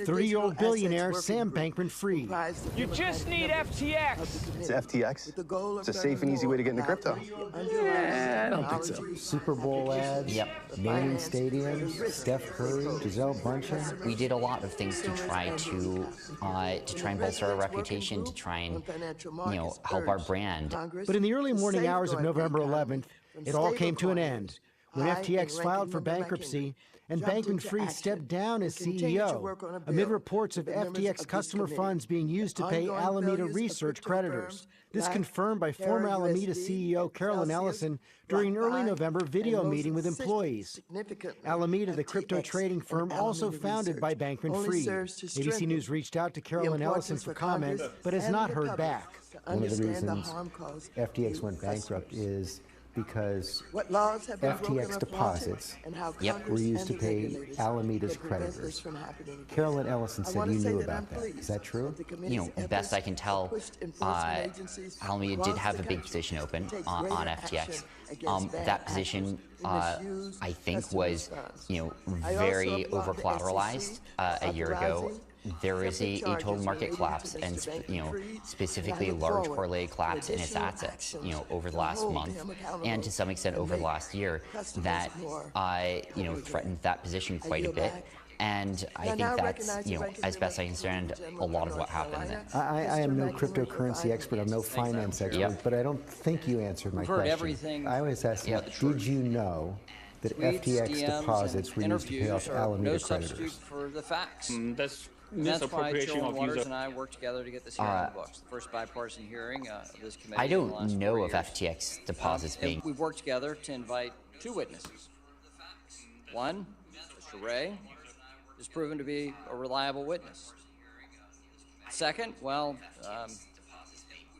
30-year-old billionaire Sam Bankman-Fried. You just need FTX. It's FTX? It's a safe and easy way to get into crypto. I don't think so. Super Bowl ads, naming stadiums, Steph Curry, Giselle Bundchen. We did a lot of things to try and bolster our reputation, to try and help our brand. But in the early morning hours of November 11th, it all came to an end when FTX filed for bankruptcy and Bankman-Fried stepped down as CEO amid reports of FTX customer funds being used to pay Alameda Research creditors. This confirmed by former Alameda CEO Carolyn Ellison during an early November video meeting with employees. Alameda, the crypto trading firm also founded by Bankman-Fried. ABC News reached out to Carolyn Ellison for comment, but has not heard back. One of the reasons FTX went bankrupt is because FTX deposits were used to pay Alameda's creditors. Carolyn Ellison said you knew about that. Is that true? Best I can tell, Alameda did have a big position open on FTX. That position, I think, was very over-collateralized a year ago. There is a total market collapse, and specifically a large correlated collapse in its assets, over the last month, and to some extent over the last year, that threatened that position quite a bit. And I think that's, as best I understand, a lot of what happened then. I am no cryptocurrency expert, I'm no finance expert, but I don't think you answered my question. I always ask you, did you know that FTX deposits were used to pay off Alameda creditors? For the facts. That's why Joe Waters and I worked together to get this hearing in the books. The first bipartisan hearing of this committee. I don't know of FTX deposits being. We've worked together to invite two witnesses. One, Mr. Ray, is proven to be a reliable witness. Second,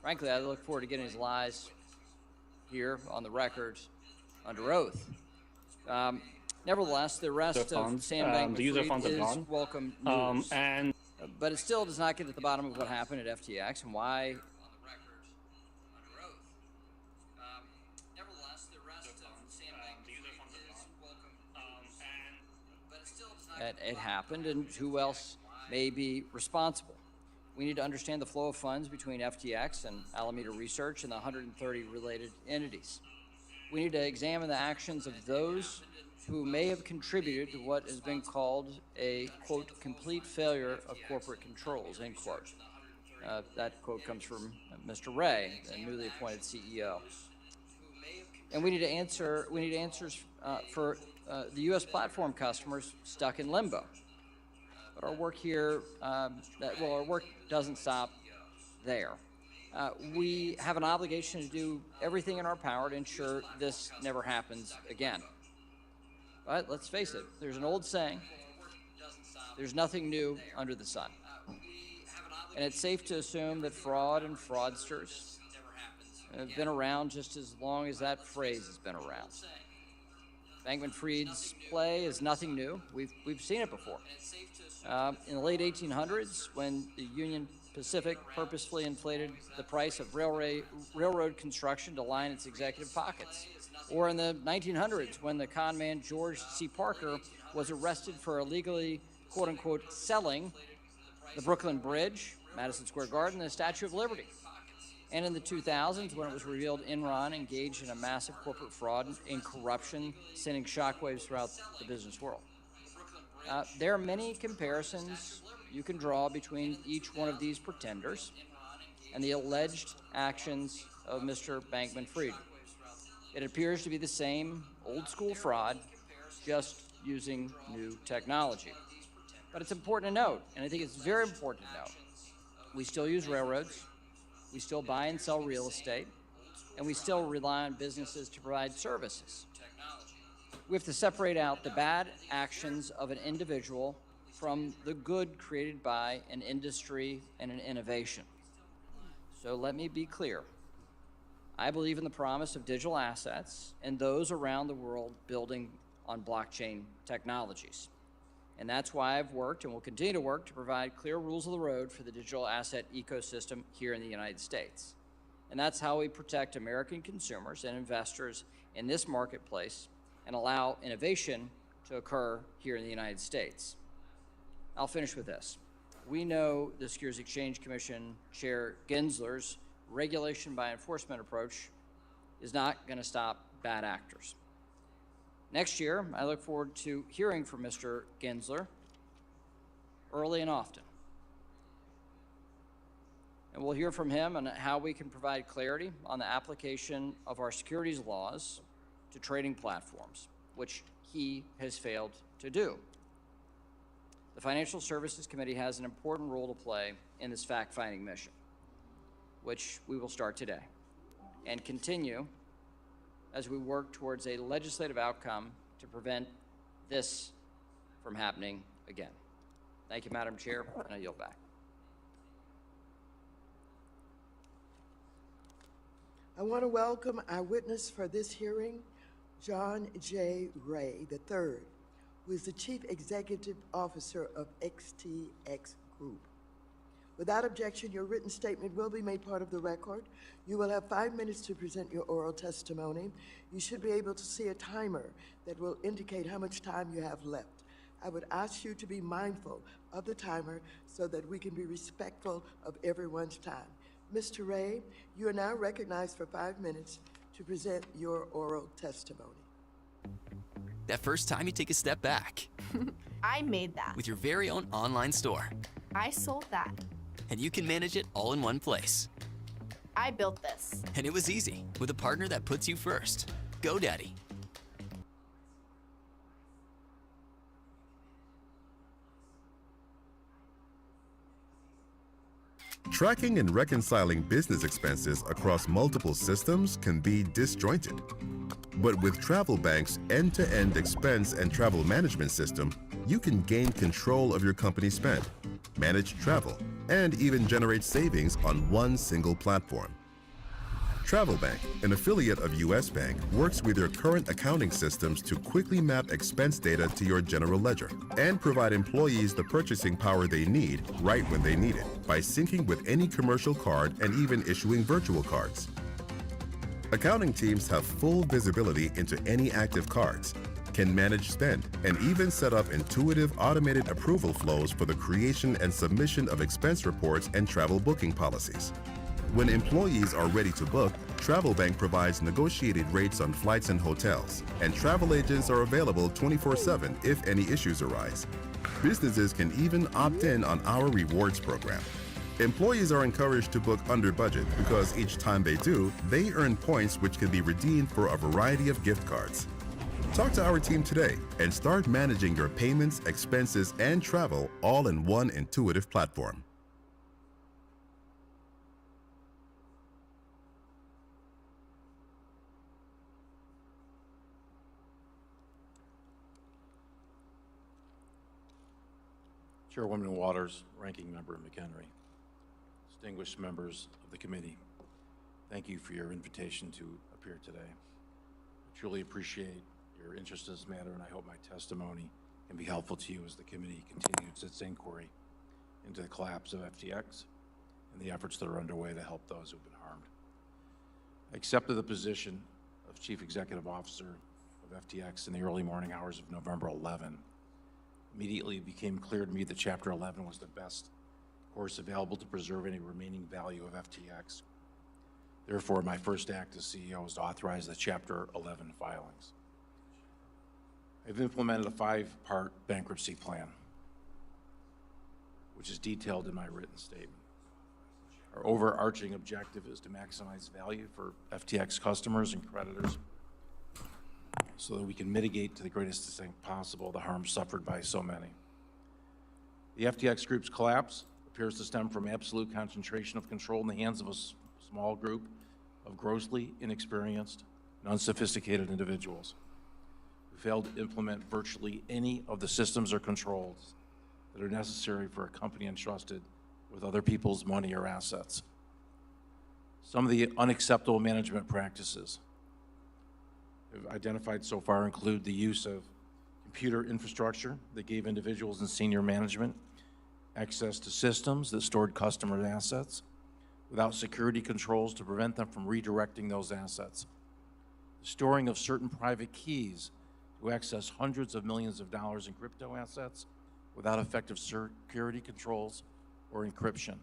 frankly, I look forward to getting his lies here on the record under oath. Nevertheless, the arrest of Sam Bankman-Fried is welcome news, but it still does not get at the bottom of what happened at FTX and why. It happened, and who else may be responsible. We need to understand the flow of funds between FTX and Alameda Research and the 130 related entities. We need to examine the actions of those who may have contributed to what has been called a, quote, complete failure of corporate controls, end quote. That quote comes from Mr. Ray, the newly appointed CEO. And we need answers for the U.S. platform customers stuck in limbo. But our work here, our work doesn't stop there. We have an obligation to do everything in our power to ensure this never happens again. But let's face it, there's an old saying, there's nothing new under the sun. And it's safe to assume that fraud and fraudsters have been around just as long as that phrase has been around. Bankman-Fried's play is nothing new. We've seen it before. In the late 1800s, when the Union Pacific purposefully inflated the price of railroad construction to line its executive pockets. Or in the 1900s, when the con man George C. Parker was arrested for illegally, quote-unquote, selling the Brooklyn Bridge, Madison Square Garden, and the Statue of Liberty. And in the 2000s, when it was revealed Enron engaged in a massive corporate fraud and corruption, sending shockwaves throughout the business world. There are many comparisons you can draw between each one of these pretenders and the alleged actions of Mr. Bankman-Fried. It appears to be the same old-school fraud, just using new technology. But it's important to note, and I think it's very important to note, we still use railroads, we still buy and sell real estate, and we still rely on businesses to provide services. We have to separate out the bad actions of an individual from the good created by an industry and an innovation. So let me be clear. I believe in the promise of digital assets and those around the world building on blockchain technologies. And that's why I've worked and will continue to work to provide clear rules of the road for the digital asset ecosystem here in the United States. And that's how we protect American consumers and investors in this marketplace and allow innovation to occur here in the United States. I'll finish with this. We know the Securities Exchange Commission Chair Gensler's regulation by enforcement approach is not going to stop bad actors. Next year, I look forward to hearing from Mr. Gensler early and often. And we'll hear from him on how we can provide clarity on the application of our securities laws to trading platforms, which he has failed to do. The Financial Services Committee has an important role to play in this fact-finding mission, which we will start today and continue as we work towards a legislative outcome to prevent this from happening again. Thank you, Madam Chair, and I yield back. I want to welcome our witness for this hearing, John J. Ray III, who is the Chief Executive Officer of XTX Group. Without objection, your written statement will be made part of the record. You will have 5 minutes to present your oral testimony. You should be able to see a timer that will indicate how much time you have left. I would ask you to be mindful of the timer so that we can be respectful of everyone's time. Mr. Ray, you are now recognized for 5 minutes to present your oral testimony. That first time you take a step back. I made that. With your very own online store. I sold that. And you can manage it all in one place. I built this. And it was easy, with a partner that puts you first. GoDaddy. Tracking and reconciling business expenses across multiple systems can be disjointed. But with TravelBank's end-to-end expense and travel management system, you can gain control of your company's spend, manage travel, and even generate savings on one single platform. TravelBank, an affiliate of US Bank, works with your current accounting systems to quickly map expense data to your general ledger and provide employees the purchasing power they need right when they need it by syncing with any commercial card and even issuing virtual cards. Accounting teams have full visibility into any active cards, can manage spend, and even set up intuitive automated approval flows for the creation and submission of expense reports and travel booking policies. When employees are ready to book, TravelBank provides negotiated rates on flights and hotels, and travel agents are available 24/7 if any issues arise. Businesses can even opt in on our rewards program. Employees are encouraged to book under budget because each time they do, they earn points which can be redeemed for a variety of gift cards. Talk to our team today and start managing your payments, expenses, and travel all in one intuitive platform. Chairwoman Waters, Ranking Member McHenry, distinguished members of the committee, thank you for your invitation to appear today. I truly appreciate your interest in this matter, and I hope my testimony can be helpful to you as the committee continues its inquiry into the collapse of FTX and the efforts that are underway to help those who've been harmed. I accepted the position of Chief Executive Officer of FTX in the early morning hours of November 11. Immediately it became clear to me that Chapter 11 was the best course available to preserve any remaining value of FTX. Therefore, my first act as CEO was to authorize the Chapter 11 filings. I've implemented a 5-part bankruptcy plan, which is detailed in my written statement. Our overarching objective is to maximize value for FTX customers and creditors so that we can mitigate to the greatest extent possible the harm suffered by so many. The FTX Group's collapse appears to stem from absolute concentration of control in the hands of a small group of grossly inexperienced and unsophisticated individuals who failed to implement virtually any of the systems or controls that are necessary for a company entrusted with other people's money or assets. Some of the unacceptable management practices identified so far include the use of computer infrastructure that gave individuals in senior management access to systems that stored customer assets without security controls to prevent them from redirecting those assets. The storing of certain private keys to access hundreds of millions of dollars in crypto assets without effective security controls or encryption.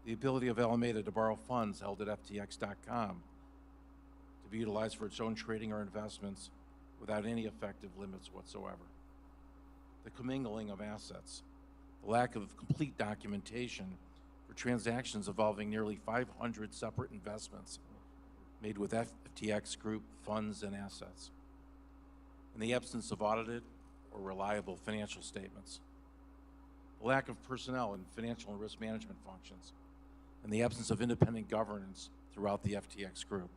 The ability of Alameda to borrow funds held at FTX.com to be utilized for its own trading or investments without any effective limits whatsoever. The commingling of assets, the lack of complete documentation for transactions involving nearly 500 separate investments made with FTX Group funds and assets, and the absence of audited or reliable financial statements, the lack of personnel in financial and risk management functions, and the absence of independent governance throughout the FTX Group.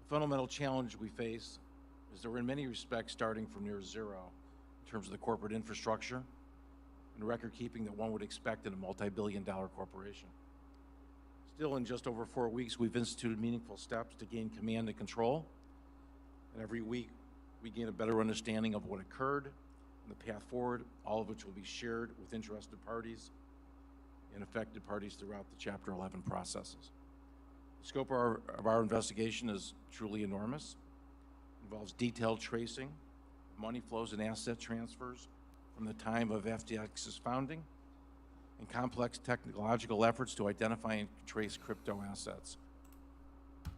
The fundamental challenge we face is that we're in many respects starting from near zero in terms of the corporate infrastructure and record keeping that one would expect in a multi-billion-dollar corporation. Still, in just over 4 weeks, we've instituted meaningful steps to gain command and control, and every week we gain a better understanding of what occurred and the path forward, all of which will be shared with interested parties and affected parties throughout the Chapter 11 processes. The scope of our investigation is truly enormous. It involves detailed tracing of money flows and asset transfers from the time of FTX's founding and complex technological efforts to identify and trace crypto assets.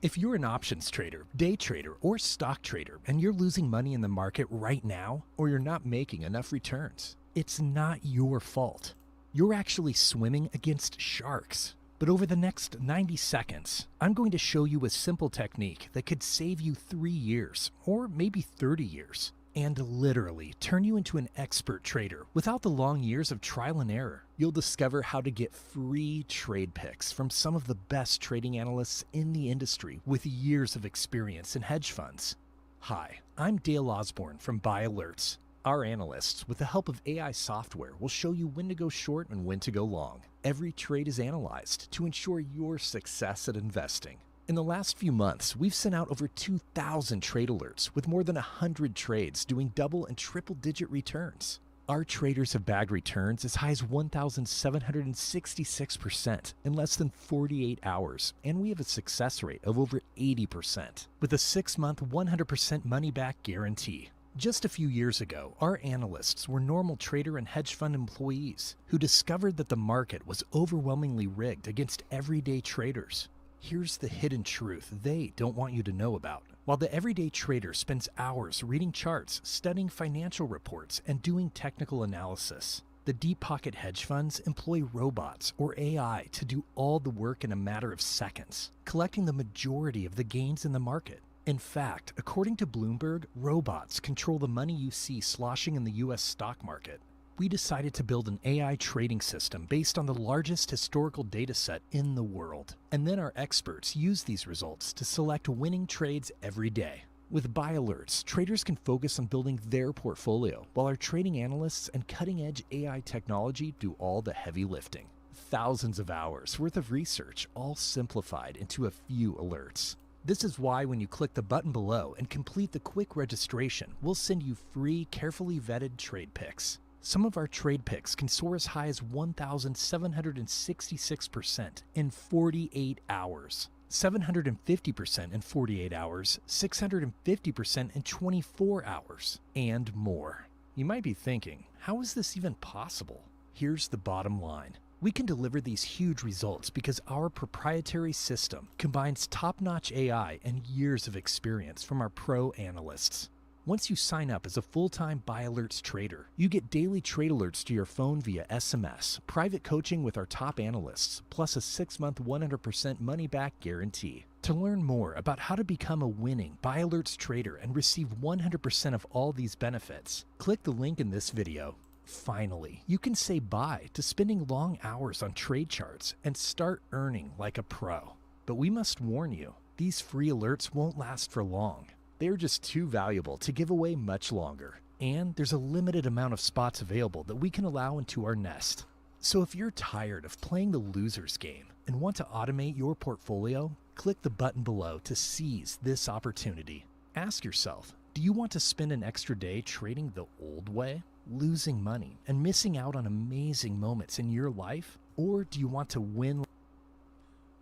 If you're an options trader, day trader, or stock trader, and you're losing money in the market right now, or you're not making enough returns, it's not your fault. You're actually swimming against sharks. But over the next 90 seconds, I'm going to show you a simple technique that could save you 3 years, or maybe 30 years, and literally turn you into an expert trader without the long years of trial and error. You'll discover how to get free trade picks from some of the best trading analysts in the industry with years of experience in hedge funds. Hi, I'm Dale Osborne from Buy Alerts. Our analysts, with the help of AI software, will show you when to go short and when to go long. Every trade is analyzed to ensure your success at investing. In the last few months, we've sent out over 2,000 trade alerts with more than 100 trades doing double and triple digit returns. Our traders have bagged returns as high as 1,766% in less than 48 hours, and we have a success rate of over 80% with a 6-month 100% money-back guarantee. Just a few years ago, our analysts were normal trader and hedge fund employees who discovered that the market was overwhelmingly rigged against everyday traders. Here's the hidden truth they don't want you to know about. While the everyday trader spends hours reading charts, studying financial reports, and doing technical analysis, the deep pocket hedge funds employ robots or AI to do all the work in a matter of seconds, collecting the majority of the gains in the market. In fact, according to Bloomberg, robots control the money you see sloshing in the US stock market. We decided to build an AI trading system based on the largest historical data set in the world. And then our experts use these results to select winning trades every day. With Buy Alerts, traders can focus on building their portfolio, while our trading analysts and cutting-edge AI technology do all the heavy lifting. Thousands of hours worth of research, all simplified into a few alerts. This is why when you click the button below and complete the quick registration, we'll send you free, carefully vetted trade picks. Some of our trade picks can soar as high as 1,766% in 48 hours, 750% in 48 hours, 650% in 24 hours, and more. You might be thinking, how is this even possible? Here's the bottom line. We can deliver these huge results because our proprietary system combines top-notch AI and years of experience from our pro analysts. Once you sign up as a full-time Buy Alerts trader, you get daily trade alerts to your phone via SMS, private coaching with our top analysts, plus a 6-month 100% money-back guarantee. To learn more about how to become a winning Buy Alerts trader and receive 100% of all these benefits, click the link in this video. Finally, you can say bye to spending long hours on trade charts and start earning like a pro. But we must warn you, these free alerts won't last for long. They're just too valuable to give away much longer. And there's a limited amount of spots available that we can allow into our nest. So if you're tired of playing the loser's game and want to automate your portfolio, click the button below to seize this opportunity. Ask yourself, do you want to spend an extra day trading the old way, losing money and missing out on amazing moments in your life? Or do you want to win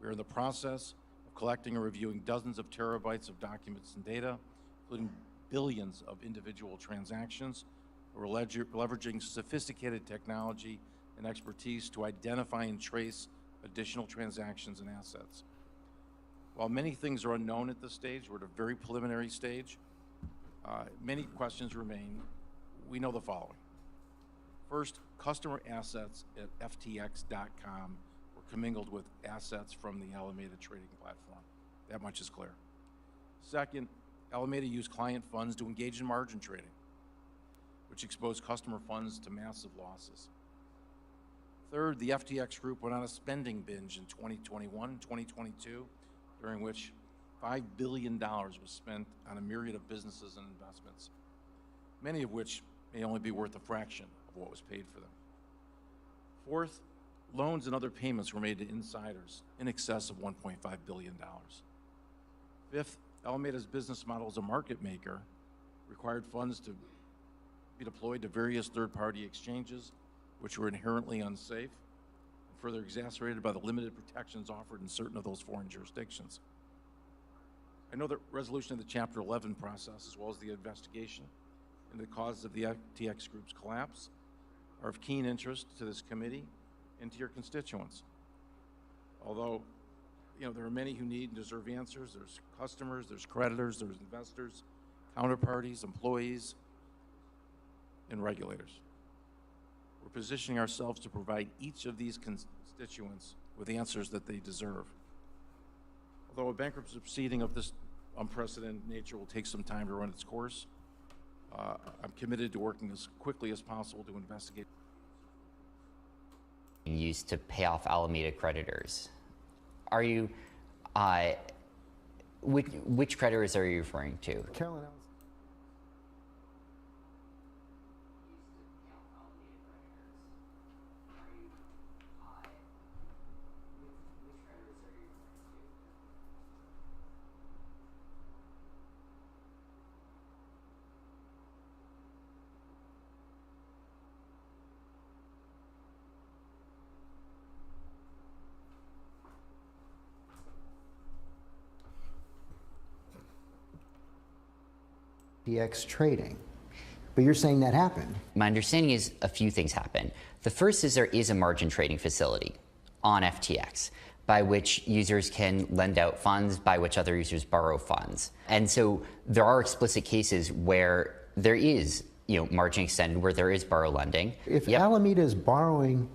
We are in the process of collecting and reviewing dozens of terabytes of documents and data, including billions of individual transactions. We're leveraging sophisticated technology and expertise to identify and trace additional transactions and assets. While many things are unknown at this stage, we're at a very preliminary stage, many questions remain. We know the following. First, customer assets at FTX.com were commingled with assets from the Alameda trading platform. That much is clear. Second, Alameda used client funds to engage in margin trading, which exposed customer funds to massive losses. Third, the FTX group went on a spending binge in 2021 and 2022, during which $5 billion was spent on a myriad of businesses and investments, many of which may only be worth a fraction of what was paid for them. Fourth, loans and other payments were made to insiders in excess of $1.5 billion. Fifth, Alameda's business model as a market maker required funds to be deployed to various third-party exchanges, which were inherently unsafe, and further exacerbated by the limited protections offered in certain of those foreign jurisdictions. I know that resolution of the Chapter 11 process, as well as the investigation into the causes of the FTX Group's collapse, are of keen interest to this committee and to your constituents. Although, there are many who need and deserve answers. There's customers, there's creditors, there's investors, counterparties, employees, and regulators. We're positioning ourselves to provide each of these constituents with answers that they deserve. Although a bankruptcy proceeding of this unprecedented nature will take some time to run its course, I'm committed to working as quickly as possible to investigate. Used to pay off Alameda creditors. Are you, which creditors are you referring to? Carolyn, FTX trading. But you're saying that happened. My understanding is a few things happen. The first is there is a margin trading facility on FTX by which users can lend out funds, by which other users borrow funds. And so there are explicit cases where there is, margin extended, where there is borrow lending. If Alameda is borrowing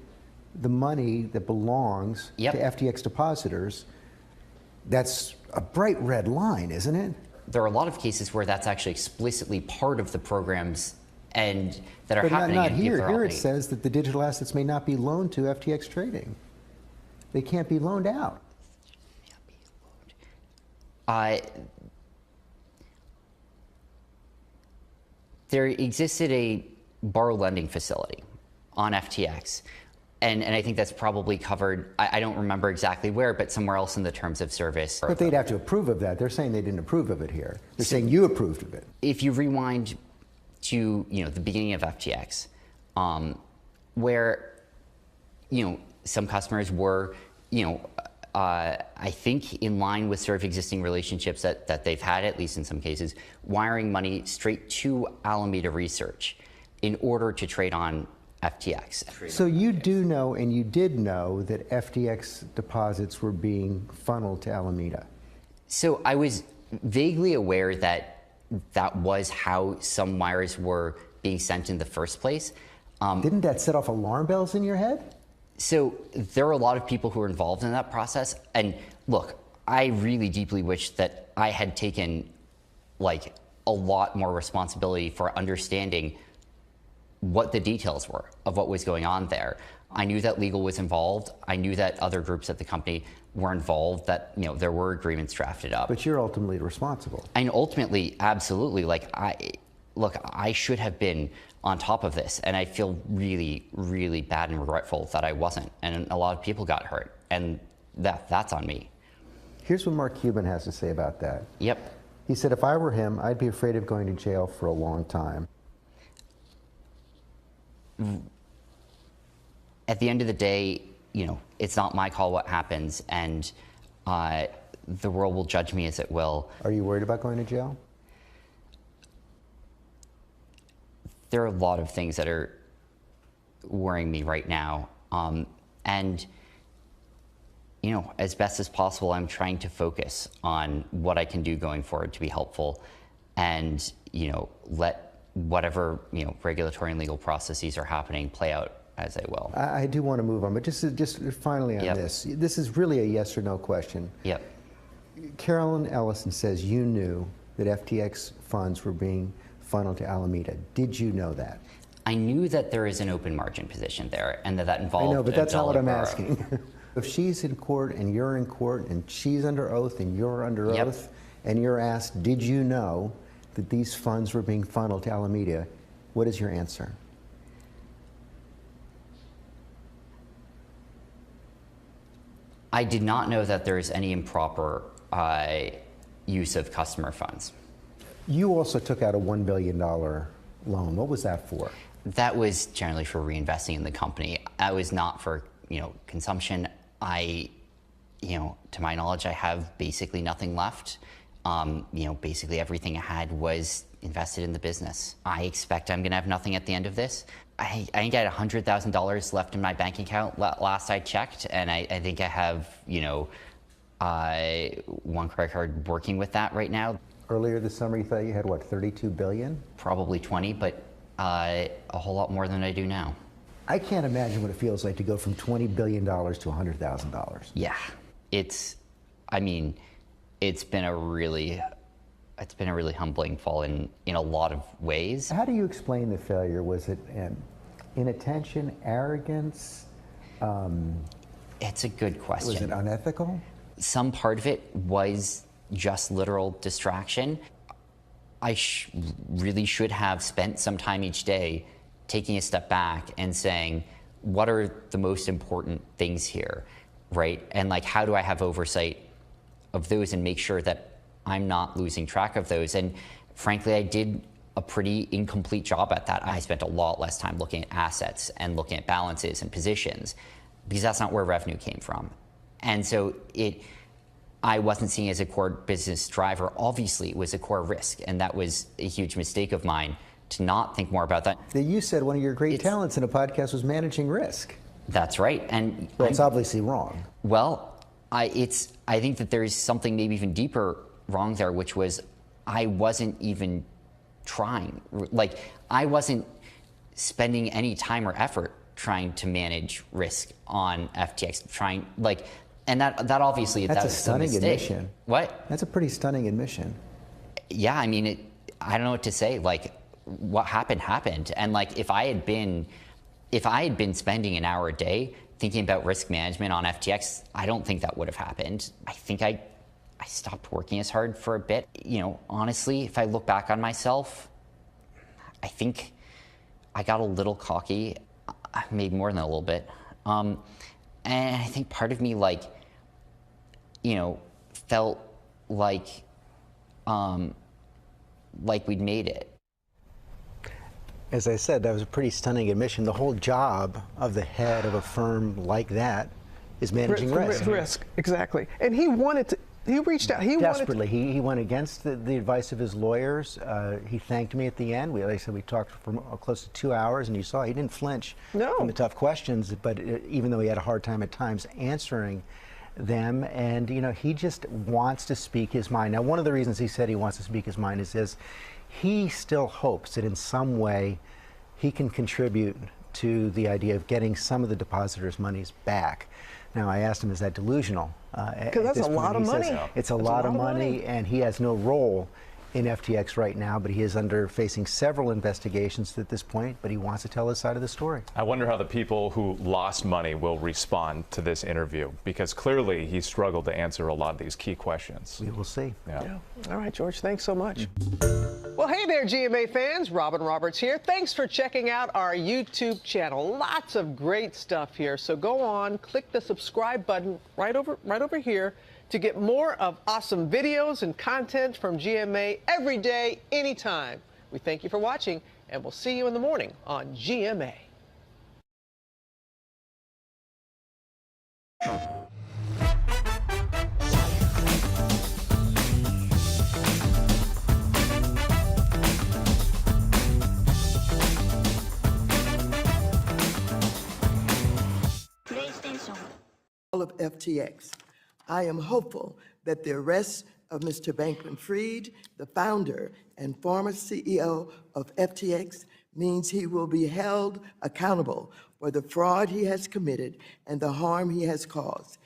the money that belongs to FTX depositors, that's a bright red line, isn't it? There are a lot of cases where that's actually explicitly part of the programs and that are happening. Not here. Here it says that the digital assets may not be loaned to FTX trading. They can't be loaned out. There existed a borrow lending facility on FTX. And I think that's probably covered, I don't remember exactly where, but somewhere else in the terms of service. But they'd have to approve of that. They're saying they didn't approve of it here. They're saying you approved of it. If you rewind to the beginning of FTX, where some customers were I think in line with sort of existing relationships that they've had, at least in some cases, wiring money straight to Alameda Research in order to trade on FTX. So you do know, and you did know, that FTX deposits were being funneled to Alameda. So I was vaguely aware that that was how some wires were being sent in the first place. Didn't that set off alarm bells in your head? So there are a lot of people who are involved in that process. And look, I really deeply wish that I had taken a lot more responsibility for understanding what the details were of what was going on there. I knew that legal was involved. I knew that other groups at the company were involved, that there were agreements drafted up. But you're ultimately responsible. And ultimately, absolutely, I should have been on top of this, and I feel really, really bad and regretful that I wasn't. And a lot of people got hurt, and that's on me. Here's what Mark Cuban has to say about that. Yep. He said, if I were him, I'd be afraid of going to jail for a long time. At the end of the day, it's not my call what happens, and the world will judge me as it will. Are you worried about going to jail? There are a lot of things that are worrying me right now. And, you know, as best as possible, I'm trying to focus on what I can do going forward to be helpful and, you know, let whatever, you know, regulatory and legal processes are happening play out as I will. I do want to move on, but just finally on this. This is really a yes or no question. Yep. Carolyn Ellison says you knew that FTX funds were being funneled to Alameda. Did you know that? I knew that there is an open margin position there and that involved I know, but that's not what I'm $1 asking. If she's in court and you're in court and she's under oath and you're under oath and you're asked, did you know that these funds were being funneled to Alameda, what is your answer? I did not know that there is any improper use of customer funds. You also took out a $1 billion loan. What was that for? That was generally for reinvesting in the company. That was not for, you know, consumption. You know, to my knowledge, I have basically nothing left. You know, basically everything I had was invested in the business. I expect I'm gonna have nothing at the end of this. I think I had $100,000 left in my bank account last I checked, and I think I have, you know, one credit card working with that right now. Earlier this summer, you thought you had, what, 32 billion? Probably 20, but a whole lot more than I do now. I can't imagine what it feels like to go from $20 billion to $100,000. Yeah, I mean, it's been a really humbling fall in a lot of ways. How do you explain the failure? Was it inattention, arrogance? It's a good question. Was it unethical? Some part of it was just literal distraction. I really should have spent some time each day taking a step back and saying, what are the most important things here, right? And like, how do I have oversight of those and make sure that I'm not losing track of those? And frankly, I did a pretty incomplete job at that. I spent a lot less time looking at assets and looking at balances and positions because that's not where revenue came from. And so I wasn't seeing it as a core business driver. Obviously, it was a core risk, and that was a huge mistake of mine to not think more about that. You said one of your great talents in a podcast was managing risk. That's right, and well, it's obviously wrong. Well, I think that there's something maybe even deeper wrong there, which was I wasn't even trying. Like, I wasn't spending any time or effort trying to manage risk on FTX. And that obviously that's a stunning admission. What? That's a pretty stunning admission. Yeah, I mean, I don't know what to say. Like, what happened. And like, if I had been spending an hour a day thinking about risk management on FTX, I don't think that would have happened. I think I stopped working as hard for a bit. You know, honestly, if I look back on myself, I think I got a little cocky, maybe more than a little bit. And I think part of me, like, you know, felt like we'd made it. As I said, that was a pretty stunning admission. The whole job of the head of a firm like that is managing risk. Risk, exactly. And he reached out. He desperately. He went against the advice of his lawyers. He thanked me at the end. Like I said, we talked for close to 2 hours, and you saw he didn't flinch from the tough questions. But even though he had a hard time at times answering them, and you know, he just wants to speak his mind. Now, one of the reasons he said he wants to speak his mind is this: he still hopes that in some way he can contribute to the idea of getting some of the depositors' monies back. Now, I asked him, is that delusional? Because that's a lot of money. It's a lot of money, and he has no role in FTX right now, but he is facing several investigations at this point, but he wants to tell his side of the story. I wonder how the people who lost money will respond to this interview, because clearly he struggled to answer a lot of these key questions. We will see. Yeah. All right, George, thanks so much. Well, hey there, GMA fans. Robin Roberts here. Thanks for checking out our YouTube channel. Lots of great stuff here. So go on, click the subscribe button right over here to get more of awesome videos and content from GMA every day, anytime. We thank you for watching, and we'll see you in the morning on GMA. of FTX. I am hopeful that the arrest of Mr. Bankman-Fried, the founder and former CEO of FTX, means he will be held accountable for the fraud he has committed and the harm he has caused.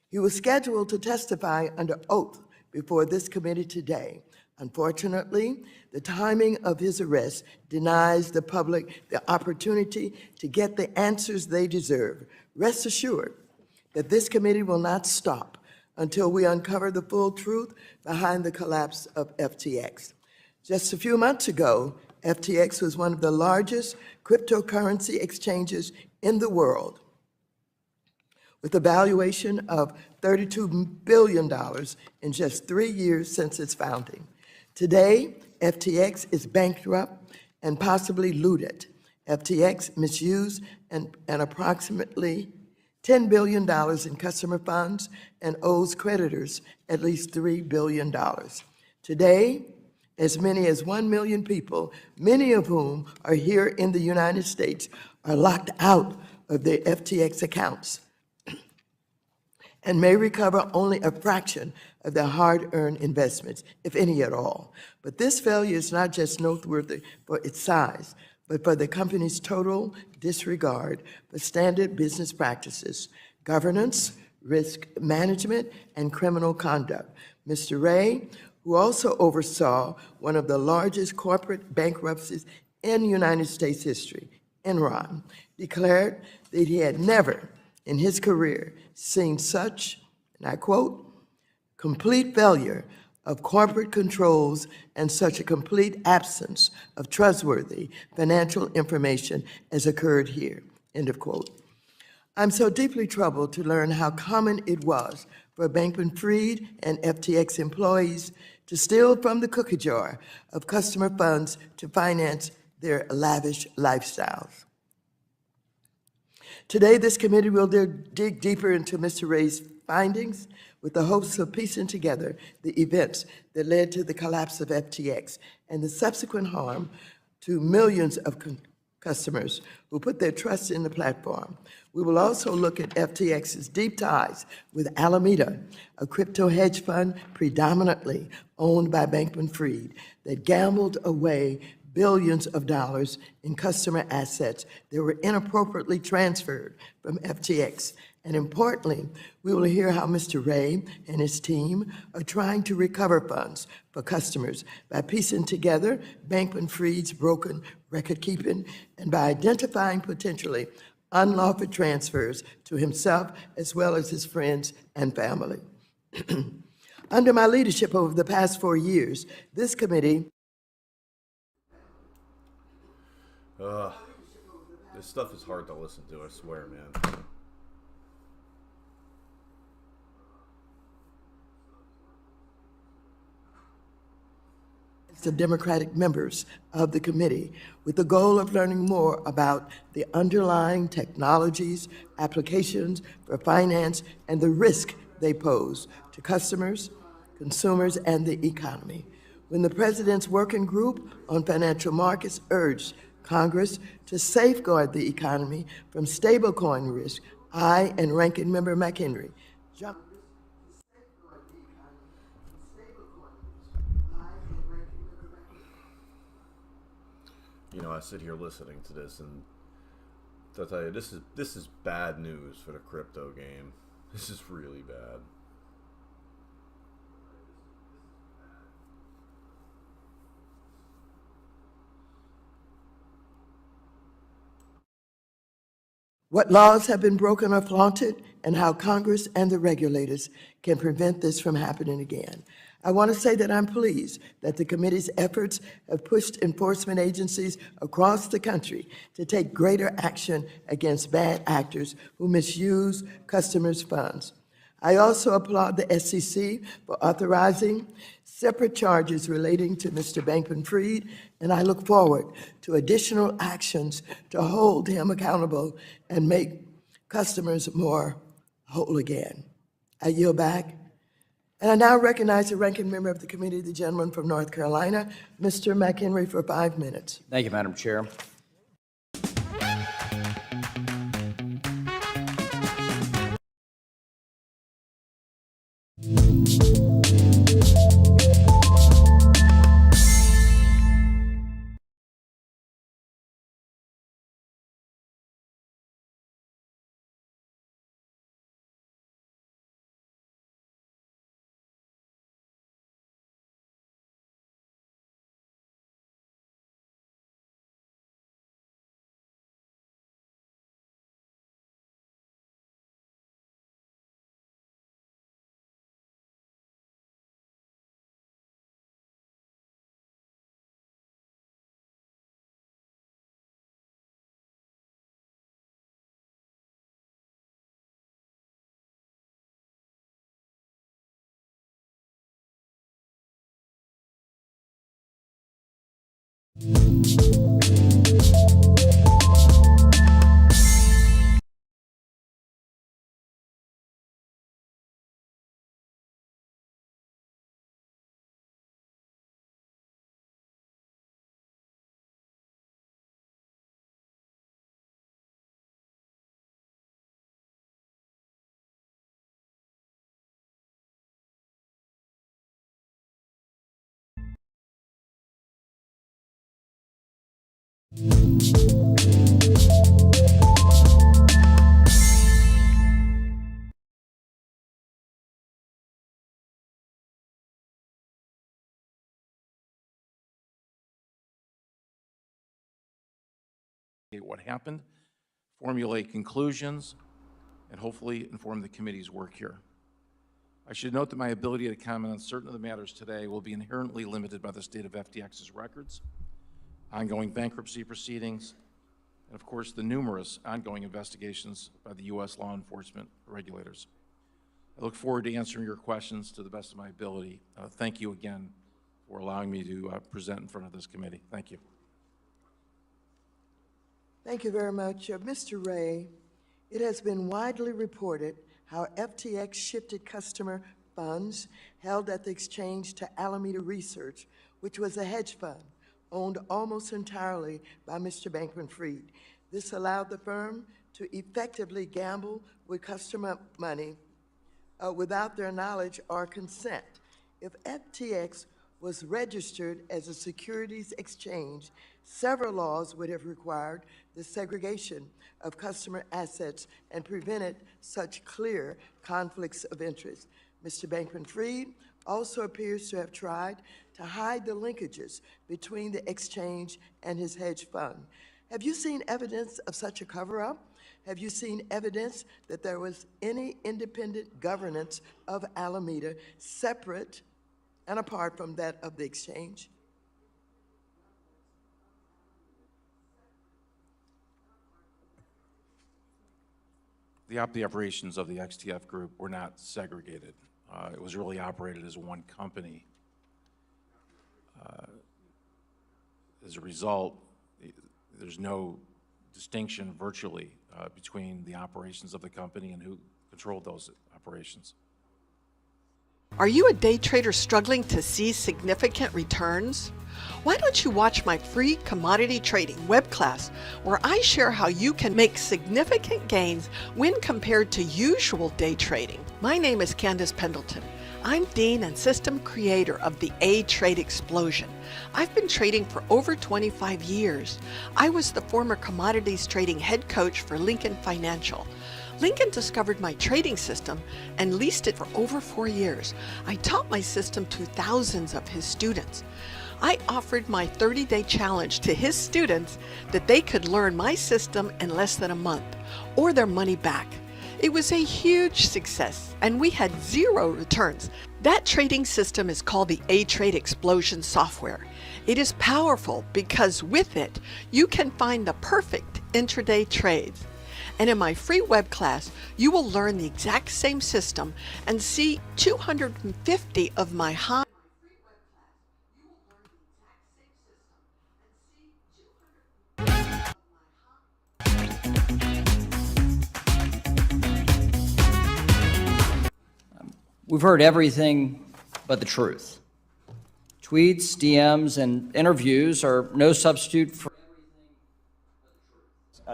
He was scheduled to testify under oath before this committee today. Unfortunately, the timing of his arrest denies the public the opportunity to get the answers they deserve. Rest assured that this committee will not stop until we uncover the full truth behind the collapse of FTX. Just a few months ago, FTX was one of the largest cryptocurrency exchanges in the world, with a valuation of $32 billion in just 3 years since its founding. Today, FTX is bankrupt and possibly looted. FTX misused an approximately $10 billion in customer funds and owes creditors at least $3 billion. Today, as many as 1 million people, many of whom are here in the United States, are locked out of their FTX accounts and may recover only a fraction of their hard-earned investments, if any at all. But this failure is not just noteworthy for its size, but for the company's total disregard for standard business practices, governance, risk management, and criminal conduct. Mr. Ray, who also oversaw one of the largest corporate bankruptcies in United States history, Enron, declared that he had never in his career seen such, and I quote, complete failure of corporate controls and such a complete absence of trustworthy financial information as occurred here, end of quote. I'm so deeply troubled to learn how common it was for Bankman-Fried and FTX employees to steal from the cookie jar of customer funds to finance their lavish lifestyles. Today, this committee will dig deeper into Mr. Ray's findings with the hopes of piecing together the events that led to the collapse of FTX and the subsequent harm to millions of customers who put their trust in the platform. We will also look at FTX's deep ties with Alameda, a crypto hedge fund predominantly owned by Bankman-Fried that gambled away billions of dollars in customer assets that were inappropriately transferred from FTX. And importantly, we will hear how Mr. Ray and his team are trying to recover funds for customers by piecing together Bankman-Fried's broken record-keeping and by identifying potentially unlawful transfers to himself as well as his friends and family. Under my leadership over the past 4 years, this committee this stuff is hard to listen to, I swear, man. The Democratic members of the committee with the goal of learning more about the underlying technologies, applications for finance, and the risk they pose to customers, consumers, and the economy. When the President's Working Group on Financial Markets urged Congress to safeguard the economy from stablecoin risk, I and Ranking Member McHenry jumped. You know, I sit here listening to this, and I'll tell you, this is bad news for the crypto game. This is really bad. What laws have been broken or flaunted, and how Congress and the regulators can prevent this from happening again. I want to say that I'm pleased that the committee's efforts have pushed enforcement agencies across the country to take greater action against bad actors who misuse customers' funds. I also applaud the SEC for authorizing separate charges relating to Mr. Bankman-Fried, and I look forward to additional actions to hold him accountable and make customers more whole again. I yield back. And I now recognize the ranking member of the committee, the gentleman from North Carolina, Mr. McHenry, for 5 minutes. Thank you, Madam Chair. What happened, formulate conclusions, and hopefully inform the committee's work here. I should note that my ability to comment on certain of the matters today will be inherently limited by the state of FTX's records, ongoing bankruptcy proceedings, and of course the numerous ongoing investigations by the U.S. law enforcement regulators. I look forward to answering your questions to the best of my ability. Thank you again for allowing me to present in front of this committee. Thank you. Thank you very much. Mr. Ray, it has been widely reported how FTX shifted customer funds held at the exchange to Alameda Research, which was a hedge fund owned almost entirely by Mr. Bankman-Fried. This allowed the firm to effectively gamble with customer money without their knowledge or consent. If FTX was registered as a securities exchange, several laws would have required the segregation of customer assets and prevented such clear conflicts of interest. Mr. Bankman-Fried also appears to have tried to hide the linkages between the exchange and his hedge fund. Have you seen evidence of such a cover-up? Have you seen evidence that there was any independent governance of Alameda separate and apart from that of the exchange? The operations of the XTF group were not segregated. It was really operated as one company. As a result, there's no distinction virtually between the operations of the company and who controlled those operations. Are you a day trader struggling to see significant returns? Why don't you watch my free commodity trading web class where I share how you can make significant gains when compared to usual day trading. My name is Candace Pendleton. I'm Dean and System Creator of the A-Trade Explosion. I've been trading for over 25 years. I was the former commodities trading head coach for Lincoln Financial. Lincoln discovered my trading system and leased it for over 4 years. I taught my system to thousands of his students. I offered my 30-day challenge to his students that they could learn my system in less than a month or their money back. It was a huge success and we had 0 returns. That trading system is called the A-Trade Explosion software. It is powerful because with it, you can find the perfect intraday trades. And in my free web class, you will learn the exact same system and see 250 of my high. We've heard everything but the truth. Tweets, DMs, and interviews are no substitute for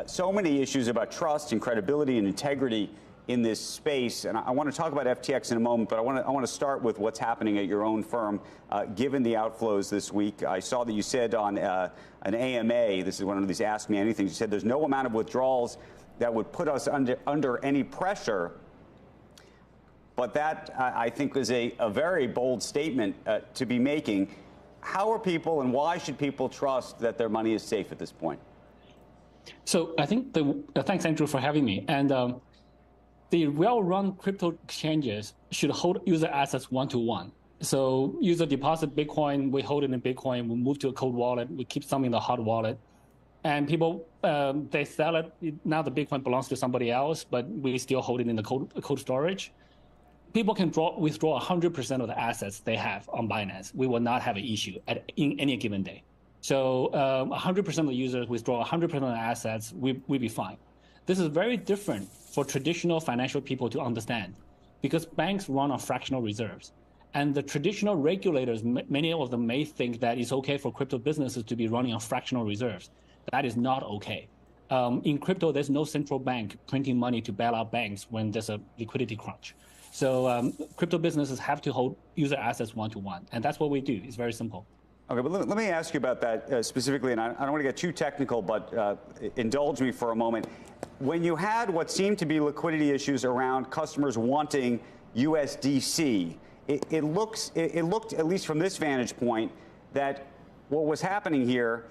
so many issues about trust and credibility and integrity in this space, and I want to talk about FTX in a moment, but I want to start with what's happening at your own firm, given the outflows this week. I saw that you said on an AMA, this is one of these Ask Me Anythings, you said there's no amount of withdrawals that would put us under any pressure, but that, I think, is a very bold statement to be making. How are people and why should people trust that their money is safe at this point? So I think thanks, Andrew, for having me. And the well-run crypto exchanges should hold user assets one-to-one. So user deposit Bitcoin, we hold it in Bitcoin, we move to a cold wallet, we keep some in the hot wallet. And people, they sell it, now the Bitcoin belongs to somebody else, but we still hold it in the cold storage. People can withdraw 100% of the assets they have on Binance. We will not have an issue in any given day. So 100% of the users withdraw 100% of the assets, we'd be fine. This is very different for traditional financial people to understand because banks run on fractional reserves. And the traditional regulators, many of them may think that it's okay for crypto businesses to be running on fractional reserves. That is not okay. In crypto, there's no central bank printing money to bail out banks when there's a liquidity crunch. So crypto businesses have to hold user assets one-to-one, and that's what we do. It's very simple. Okay, but let me ask you about that specifically, and I don't want to get too technical, but indulge me for a moment. When you had what seemed to be liquidity issues around customers wanting USDC, it looked, at least from this vantage point, that what was happening here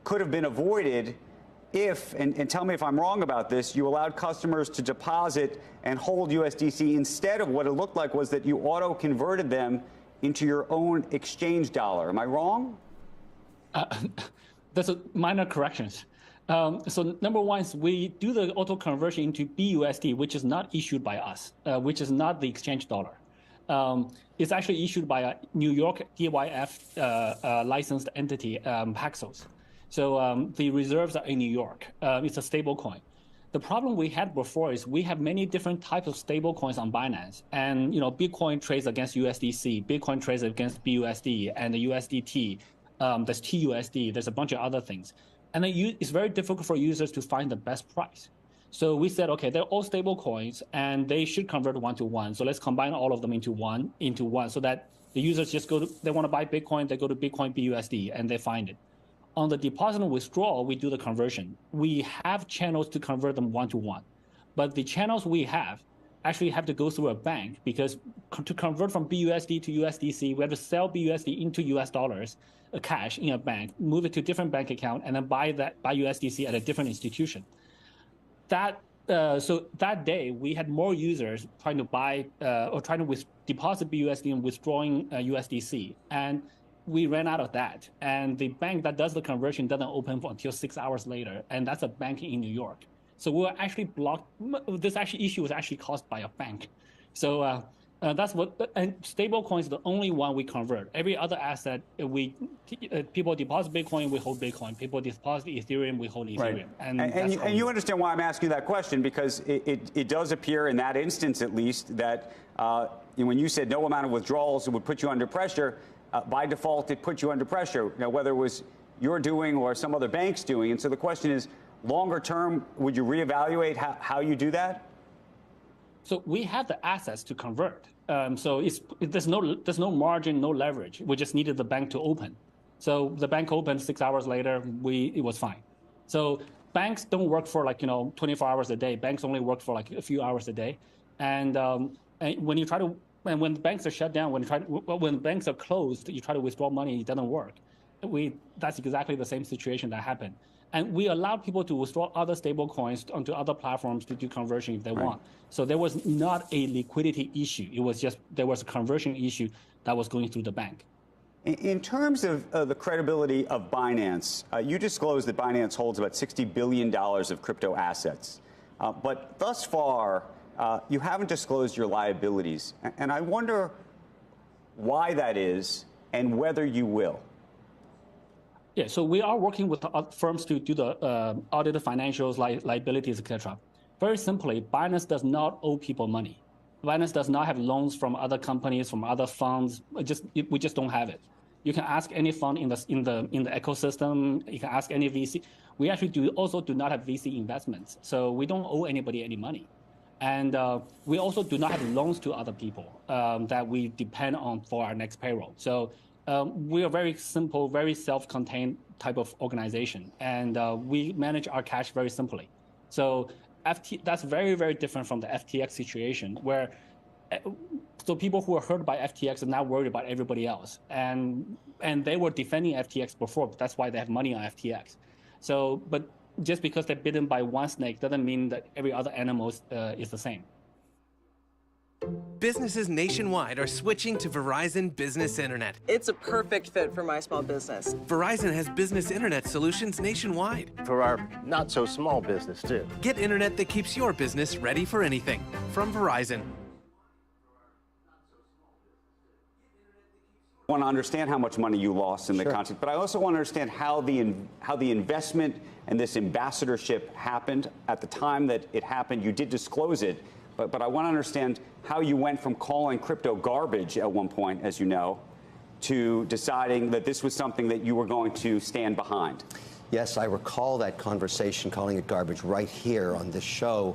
could have been avoided if, and tell me if I'm wrong about this, you allowed customers to deposit and hold USDC instead of what it looked like was that you auto-converted them into your own exchange dollar. Am I wrong? There's minor corrections. So number one is we do the auto conversion into BUSD, which is not issued by us, which is not the exchange dollar. It's actually issued by a New York DYF licensed entity, Paxos. So the reserves are in New York. It's a stable coin. The problem we had before is we have many different types of stable coins on Binance. And Bitcoin trades against USDC, Bitcoin trades against BUSD, and the USDT. There's TUSD. There's a bunch of other things. And then it's very difficult for users to find the best price. So we said, okay, they're all stable coins, and they should convert one-to-one. So let's combine all of them into one, so that the users just they want to buy Bitcoin, they go to Bitcoin BUSD, and they find it. On the deposit and withdrawal, we do the conversion. We have channels to convert them one-to-one. But the channels we have actually have to go through a bank because to convert from BUSD to USDC, we have to sell BUSD into US dollars, cash in a bank, move it to a different bank account, and then buy USDC at a different institution. So that day, we had more users trying to buy or trying to deposit BUSD and withdrawing USDC. And we ran out of that. And the bank that does the conversion doesn't open until 6 hours later. And that's a bank in New York. So we were actually blocked. This issue was actually caused by a bank. So that's and stablecoin is the only one we convert. Every other asset, people deposit Bitcoin, we hold Bitcoin. People deposit Ethereum, we hold Ethereum. Right. And you understand why I'm asking that question, because it does appear in that instance, at least, that when you said no amount of withdrawals would put you under pressure, by default, it put you under pressure, whether it was you're doing or some other bank's doing. And so the question is, longer term, would you reevaluate how you do that? So we have the assets to convert. So there's no margin, no leverage. We just needed the bank to open. So the bank opened 6 hours later, it was fine. So banks don't work for 24 hours a day. Banks only work for a few hours a day. And when you try to, and when banks are shut down, when banks are closed, you try to withdraw money, it doesn't work. That's exactly the same situation that happened. And we allowed people to withdraw other stable coins onto other platforms to do conversion if they want. So there was not a liquidity issue. It was just there was a conversion issue that was going through the bank. In terms of the credibility of Binance, you disclosed that Binance holds about $60 billion of crypto assets. But thus far, you haven't disclosed your liabilities. And I wonder why that is and whether you will. Yeah, so we are working with firms to do the audited financials, liabilities, etc. Very simply, Binance does not owe people money. Binance does not have loans from other companies, from other funds. We just don't have it. You can ask any fund in the ecosystem. You can ask any VC. We actually also do not have VC investments, so we don't owe anybody any money. And we also do not have loans to other people that we depend on for our next payroll. So we are very simple, very self-contained type of organization, and we manage our cash very simply. So that's very, very different from the FTX situation, where so people who are hurt by FTX are now worried about everybody else, and they were defending FTX before. That's why they have money on FTX. So, but just because they're bitten by one snake doesn't mean that every other animal is the same. Businesses nationwide are switching to Verizon Business Internet. It's a perfect fit for my small business. Verizon has business internet solutions nationwide. For our not-so-small business, too. Get internet that keeps your business ready for anything from Verizon. I want to understand how much money you lost in the context, but I also want to understand how the investment and this ambassadorship happened. At the time that it happened, you did disclose it, but I want to understand how you went from calling crypto garbage at one point, as you know, to deciding that this was something that you were going to stand behind. Yes, I recall that conversation, calling it garbage, right here on this show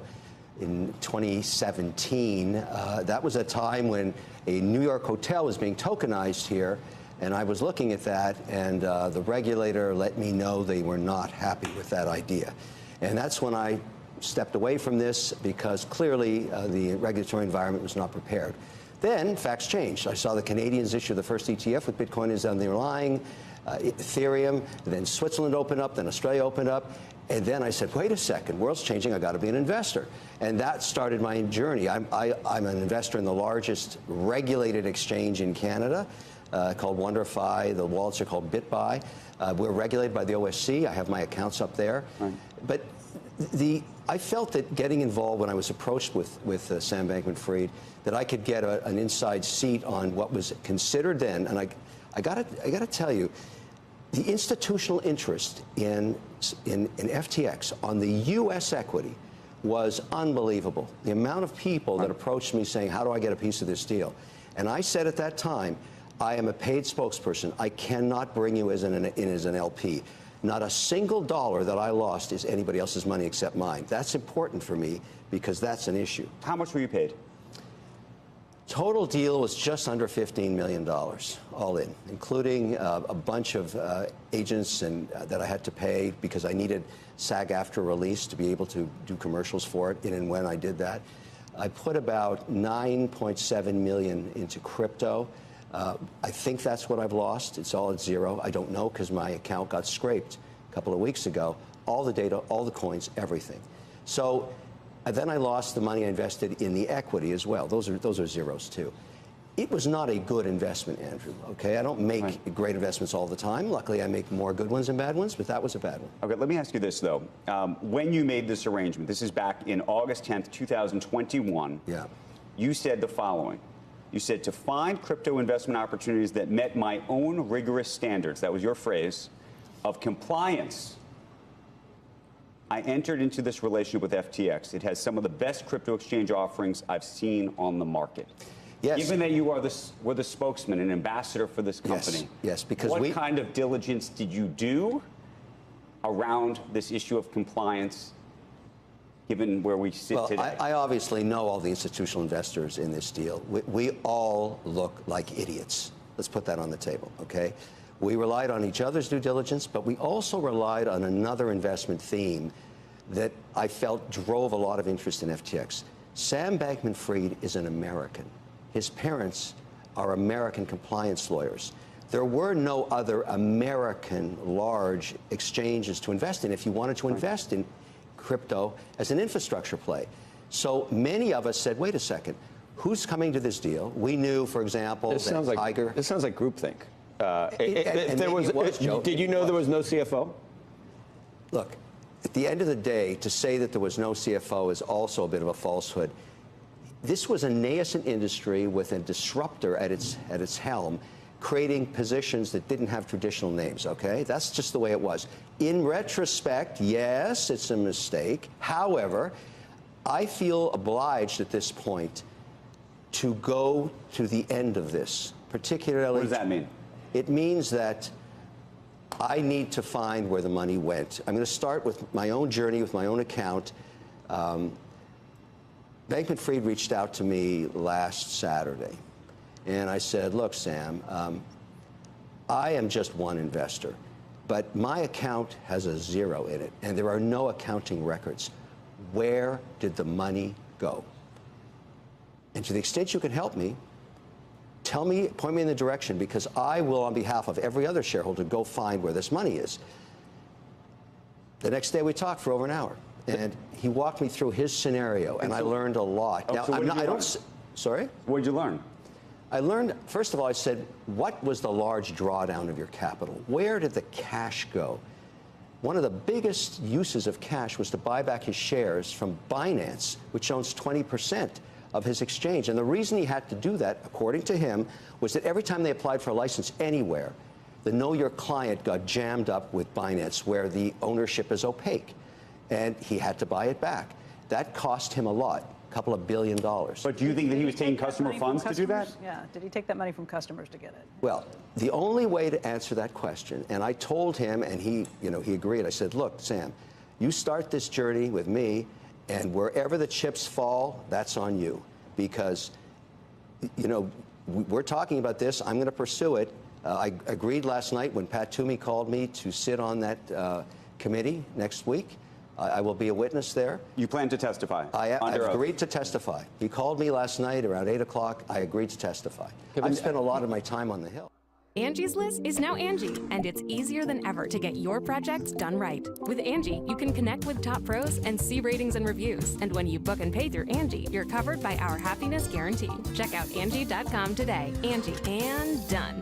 in 2017. That was a time when a New York hotel was being tokenized here, and I was looking at that, and the regulator let me know they were not happy with that idea. And that's when I stepped away from this, because clearly the regulatory environment was not prepared. Then facts changed. I saw the Canadians issue the first ETF with Bitcoin as underlying, Ethereum, then Switzerland opened up, then Australia opened up. And then I said, wait a second, world's changing, I got to be an investor. And that started my journey. I'm an investor in the largest regulated exchange in Canada, called WonderFi. The wallets are called BitBuy. We're regulated by the OSC. I have my accounts up there. Right. But I felt that getting involved, when I was approached with Sam Bankman-Fried, that I could get an inside seat on what was considered then. And I got to tell you, the institutional interest in FTX on the U.S. equity was unbelievable. The amount of people that approached me saying, how do I get a piece of this deal? And I said at that time, I am a paid spokesperson. I cannot bring you as an LP. Not a single dollar that I lost is anybody else's money except mine. That's important for me because that's an issue. How much were you paid? Total deal was just under $15 million, all in, including a bunch of agents that I had to pay because I needed SAG-AFTRA release to be able to do commercials for it, and when I did that. I put about $9.7 million into crypto. I think that's what I've lost. It's all at zero. I don't know because my account got scraped a couple of weeks ago. All the data, all the coins, everything. So then I lost the money I invested in the equity as well. Those are zeros too. It was not a good investment, Andrew, okay? I don't make great investments all the time. Luckily, I make more good ones than bad ones, but that was a bad one. Okay, let me ask you this, though. When you made this arrangement, this is back in August 10th, 2021, you said the following. You said, to find crypto investment opportunities that met my own rigorous standards, that was your phrase, of compliance, I entered into this relationship with FTX. It has some of the best crypto exchange offerings I've seen on the market. Yes. Given that you were the spokesman and ambassador for this company, yes, because what kind of diligence did you do around this issue of compliance, given where we sit today? I obviously know all the institutional investors in this deal. We all look like idiots. Let's put that on the table, okay? We relied on each other's due diligence, but we also relied on another investment theme that I felt drove a lot of interest in FTX. Sam Bankman-Fried is an American. His parents are American compliance lawyers. There were no other American large exchanges to invest in if you wanted to invest in crypto as an infrastructure play. So many of us said, wait a second, who's coming to this deal? We knew, for example, This sounds like groupthink. Did you know there was no CFO? Look, at the end of the day, to say that there was no CFO is also a bit of a falsehood. This was a nascent industry with a disruptor at its helm, creating positions that didn't have traditional names, okay? That's just the way it was. In retrospect, yes, it's a mistake. However, I feel obliged at this point to go to the end of this, particularly... What does that mean? It means that I need to find where the money went. I'm going to start with my own journey, with my own account. Bankman-Fried reached out to me last Saturday, and I said, look, Sam, I am just one investor, but my account has a zero in it, and there are no accounting records. Where did the money go? And to the extent you can help me, tell me, point me in the direction, because I will, on behalf of every other shareholder, go find where this money is. The next day we talked for over an hour, and he walked me through his scenario, and I learned a lot. Now, sorry? What did you learn? I learned, first of all, I said, what was the large drawdown of your capital? Where did the cash go? One of the biggest uses of cash was to buy back his shares from Binance, which owns 20% of his exchange. And the reason he had to do that, according to him, was that every time they applied for a license anywhere, the Know Your Client got jammed up with Binance, where the ownership is opaque. And he had to buy it back. That cost him a lot, a couple of $1 billion. But do you think that he was taking customer funds to do that? Yeah. Did he take that money from customers to get it? Well, the only way to answer that question, and I told him, and he agreed. I said, look, Sam, you start this journey with me, and wherever the chips fall, that's on you. Because, we're talking about this. I'm going to pursue it. I agreed last night when Pat Toomey called me to sit on that committee next week. I will be a witness there. You plan to testify? I've agreed to testify. He called me last night around 8 o'clock. I agreed to testify. I've spent a lot of my time on the Hill. Angie's List is now Angie, and it's easier than ever to get your projects done right. With Angie, you can connect with top pros and see ratings and reviews. And when you book and pay through Angie, you're covered by our happiness guarantee. Check out Angie.com today. Angie, and done.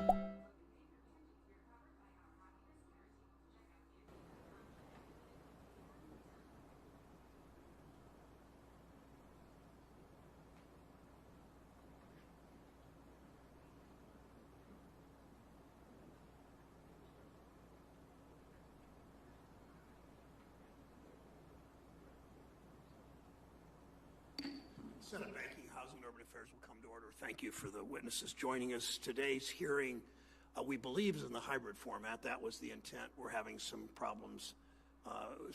Senate Banking, Housing, and Urban Affairs will come to order. Thank you for the witnesses joining us. Today's hearing, we believe, is in the hybrid format. That was the intent. We're having some problems,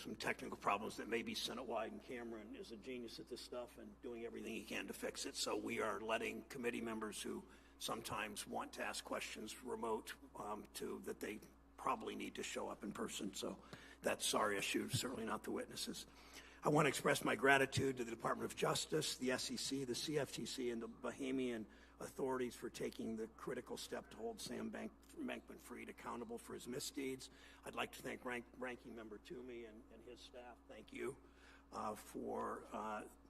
some technical problems that may be Senate-wide, and Cameron is a genius at this stuff and doing everything he can to fix it. So we are letting committee members who sometimes want to ask questions remote that they probably need to show up in person. So that's our issue, certainly not the witnesses. I want to express my gratitude to the Department of Justice, the SEC, the CFTC, and the Bahamian authorities for taking the critical step to hold Sam Bankman-Fried accountable for his misdeeds. I'd like to thank Ranking Member Toomey and his staff. Thank you for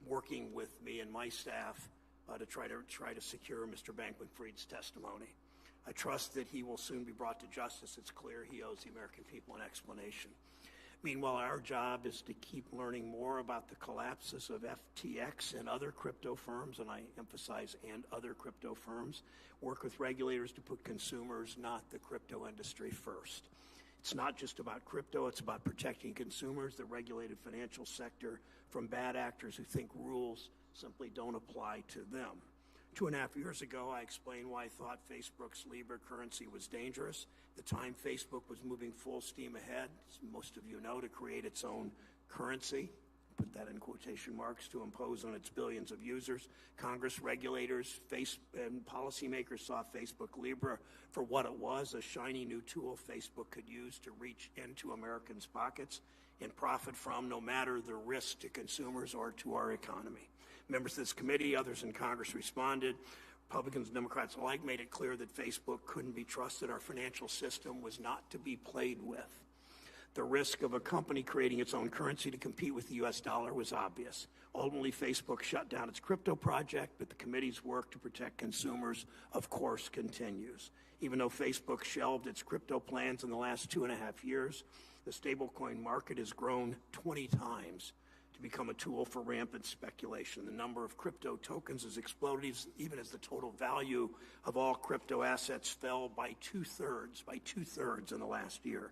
working with me and my staff to try to secure Mr. Bankman-Fried's testimony. I trust that he will soon be brought to justice. It's clear he owes the American people an explanation. Meanwhile, our job is to keep learning more about the collapses of FTX and other crypto firms, and I emphasize and other crypto firms, work with regulators to put consumers, not the crypto industry, first. It's not just about crypto, it's about protecting consumers, the regulated financial sector, from bad actors who think rules simply don't apply to them. 2.5 years ago, I explained why I thought Facebook's Libra currency was dangerous. At the time, Facebook was moving full steam ahead, as most of you know, to create its own currency, put that in quotation marks, to impose on its billions of users. Congress, regulators, and policymakers saw Facebook Libra for what it was, a shiny new tool Facebook could use to reach into Americans' pockets and profit from, no matter the risk to consumers or to our economy. Members of this committee, others in Congress responded. Republicans and Democrats alike made it clear that Facebook couldn't be trusted. Our financial system was not to be played with. The risk of a company creating its own currency to compete with the U.S. dollar was obvious. Ultimately, Facebook shut down its crypto project, but the committee's work to protect consumers, of course, continues. Even though Facebook shelved its crypto plans in the last 2.5 years, the stablecoin market has grown 20 times to become a tool for rampant speculation. The number of crypto tokens has exploded, even as the total value of all crypto assets fell by two-thirds in the last year.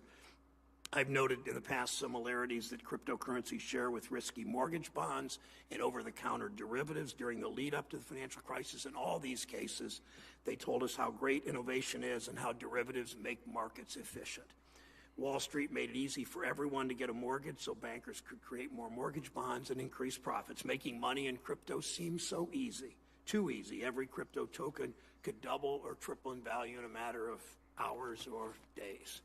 I've noted in the past similarities that cryptocurrencies share with risky mortgage bonds and over-the-counter derivatives during the lead-up to the financial crisis. In all these cases, they told us how great innovation is and how derivatives make markets efficient. Wall Street made it easy for everyone to get a mortgage, so bankers could create more mortgage bonds and increase profits. Making money in crypto seems so easy, too easy. Every crypto token could double or triple in value in a matter of hours or days.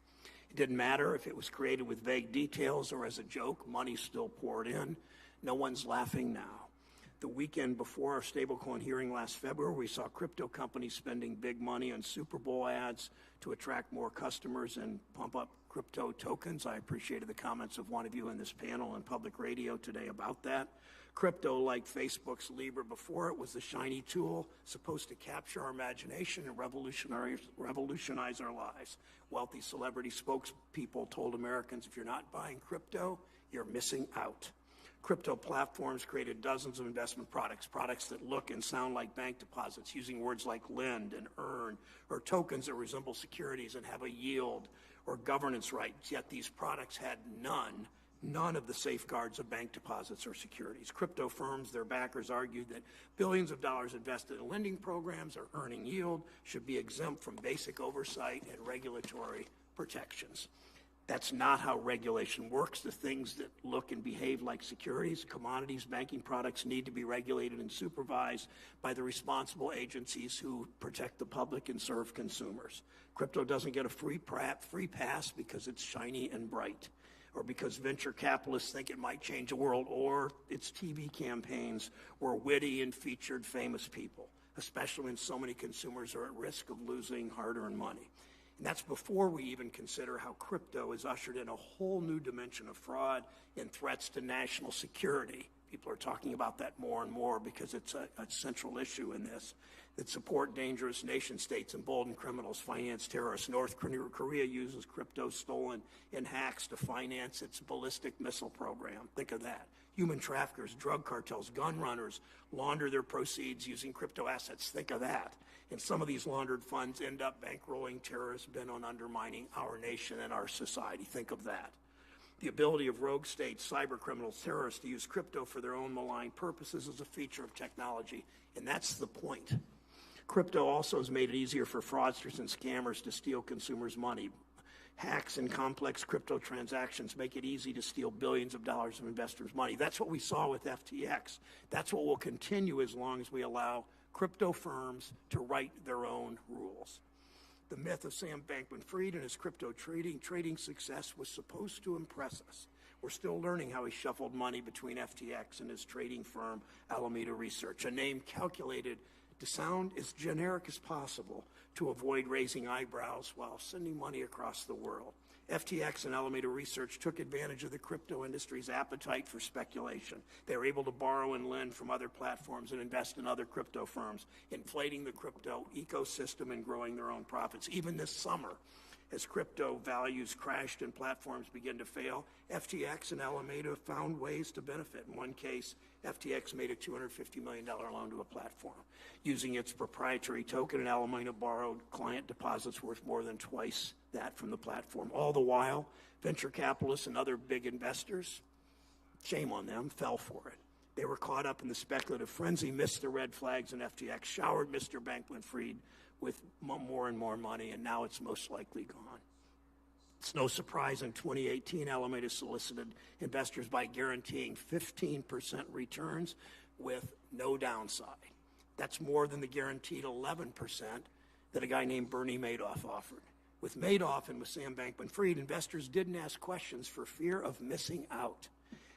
It didn't matter if it was created with vague details or as a joke. Money still poured in. No one's laughing now. The weekend before our stablecoin hearing last February, we saw crypto companies spending big money on Super Bowl ads to attract more customers and pump up crypto tokens. I appreciated the comments of one of you in this panel on public radio today about that. Crypto, like Facebook's Libra before it, was the shiny tool supposed to capture our imagination and revolutionize our lives. Wealthy celebrity spokespeople told Americans, if you're not buying crypto, you're missing out. Crypto platforms created dozens of investment products that look and sound like bank deposits, using words like lend and earn, or tokens that resemble securities and have a yield or governance rights, yet these products had none of the safeguards of bank deposits or securities. Crypto firms, their backers argued that billions of dollars invested in lending programs or earning yield should be exempt from basic oversight and regulatory protections. That's not how regulation works. The things that look and behave like securities, commodities, banking products need to be regulated and supervised by the responsible agencies who protect the public and serve consumers. Crypto doesn't get a free pass because it's shiny and bright, or because venture capitalists think it might change the world, or its TV campaigns were witty and featured famous people, especially when so many consumers are at risk of losing hard-earned money. And that's before we even consider how crypto has ushered in a whole new dimension of fraud and threats to national security. People are talking about that more and more because it's a central issue in this, that support dangerous nation states, embolden criminals, finance terrorists. North Korea uses crypto stolen in hacks to finance its ballistic missile program. Think of that. Human traffickers, drug cartels, gun runners launder their proceeds using crypto assets. Think of that. And some of these laundered funds end up bankrolling terrorists bent on undermining our nation and our society. Think of that. The ability of rogue states, cyber criminals, terrorists to use crypto for their own malign purposes is a feature of technology, and that's the point. Crypto also has made it easier for fraudsters and scammers to steal consumers' money. Hacks and complex crypto transactions make it easy to steal billions of dollars of investors' money. That's what we saw with FTX. That's what will continue as long as we allow crypto firms to write their own rules. The myth of Sam Bankman-Fried and his crypto trading success was supposed to impress us. We're still learning how he shuffled money between FTX and his trading firm, Alameda Research, a name calculated to sound as generic as possible to avoid raising eyebrows while sending money across the world. FTX and Alameda Research took advantage of the crypto industry's appetite for speculation. They were able to borrow and lend from other platforms and invest in other crypto firms, inflating the crypto ecosystem and growing their own profits. Even this summer, as crypto values crashed and platforms began to fail, FTX and Alameda found ways to benefit. In one case, FTX made a $250 million loan to a platform. Using its proprietary token, and Alameda borrowed client deposits worth more than twice that from the platform. All the while, venture capitalists and other big investors, shame on them, fell for it. They were caught up in the speculative frenzy, missed the red flags, and FTX showered Mr. Bankman-Fried with more and more money, and now it's most likely gone. It's no surprise in 2018, Alameda solicited investors by guaranteeing 15% returns with no downside. That's more than the guaranteed 11% that a guy named Bernie Madoff offered. With Madoff and with Sam Bankman-Fried, investors didn't ask questions for fear of missing out.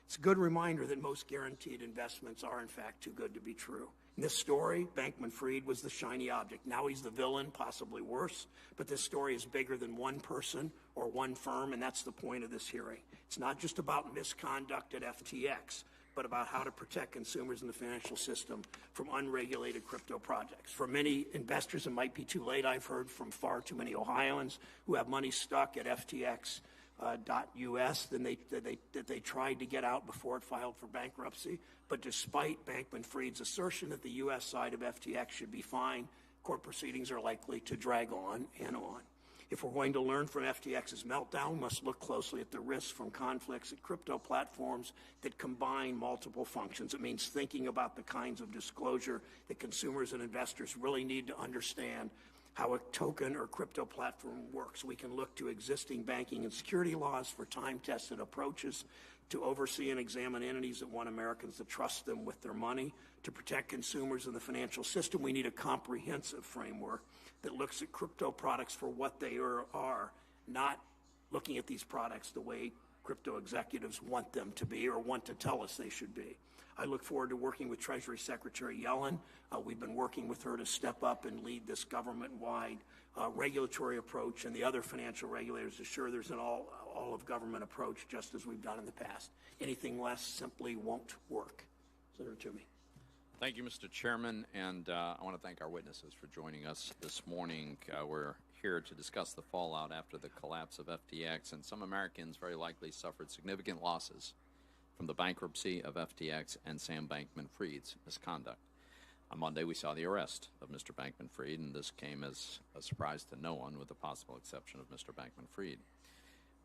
It's a good reminder that most guaranteed investments are, in fact, too good to be true. In this story, Bankman-Fried was the shiny object. Now he's the villain, possibly worse. But this story is bigger than one person or one firm, and that's the point of this hearing. It's not just about misconduct at FTX, but about how to protect consumers in the financial system from unregulated crypto projects. For many investors, it might be too late. I've heard from far too many Ohioans who have money stuck at FTX. .us that they tried to get out before it filed for bankruptcy. But despite Bankman-Fried's assertion that the U.S. side of FTX should be fine, court proceedings are likely to drag on and on. If we're going to learn from FTX's meltdown, we must look closely at the risks from conflicts at crypto platforms that combine multiple functions. It means thinking about the kinds of disclosure that consumers and investors really need to understand how a token or crypto platform works. We can look to existing banking and security laws for time-tested approaches to oversee and examine entities that want Americans to trust them with their money. To protect consumers in the financial system, we need a comprehensive framework that looks at crypto products for what they are, not looking at these products the way crypto executives want them to be or want to tell us they should be. I look forward to working with Treasury Secretary Yellen. We've been working with her to step up and lead this government-wide regulatory approach, and the other financial regulators assure there's an all-of-government approach, just as we've done in the past. Anything less simply won't work. Senator Toomey. Thank you, Mr. Chairman, and I want to thank our witnesses for joining us this morning. We're here to discuss the fallout after the collapse of FTX, and some Americans very likely suffered significant losses from the bankruptcy of FTX and Sam Bankman-Fried's misconduct. On Monday, we saw the arrest of Mr. Bankman-Fried, and this came as a surprise to no one, with the possible exception of Mr. Bankman-Fried.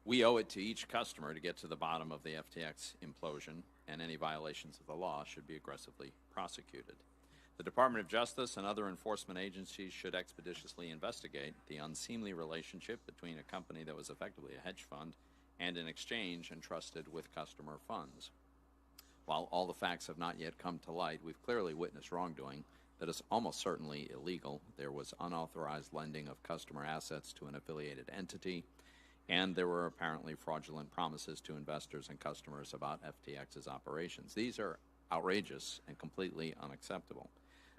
We owe it to each customer to get to the bottom of the FTX implosion, and any violations of the law should be aggressively prosecuted. The Department of Justice and other enforcement agencies should expeditiously investigate the unseemly relationship between a company that was effectively a hedge fund and an exchange entrusted with customer funds. While all the facts have not yet come to light, we've clearly witnessed wrongdoing that is almost certainly illegal. There was unauthorized lending of customer assets to an affiliated entity, and there were apparently fraudulent promises to investors and customers about FTX's operations. These are outrageous and completely unacceptable.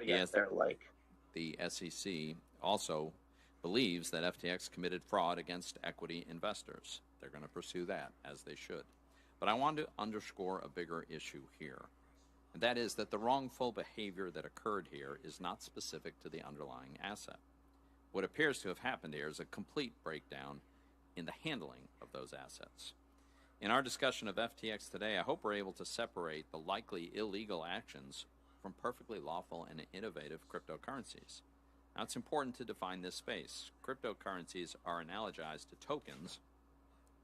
Yes, they're like. The SEC also believes that FTX committed fraud against equity investors. They're going to pursue that, as they should. But I want to underscore a bigger issue here, and that is that the wrongful behavior that occurred here is not specific to the underlying asset. What appears to have happened here is a complete breakdown in the handling of those assets. In our discussion of FTX today, I hope we're able to separate the likely illegal actions from perfectly lawful and innovative cryptocurrencies. Now, it's important to define this space. Cryptocurrencies are analogized to tokens,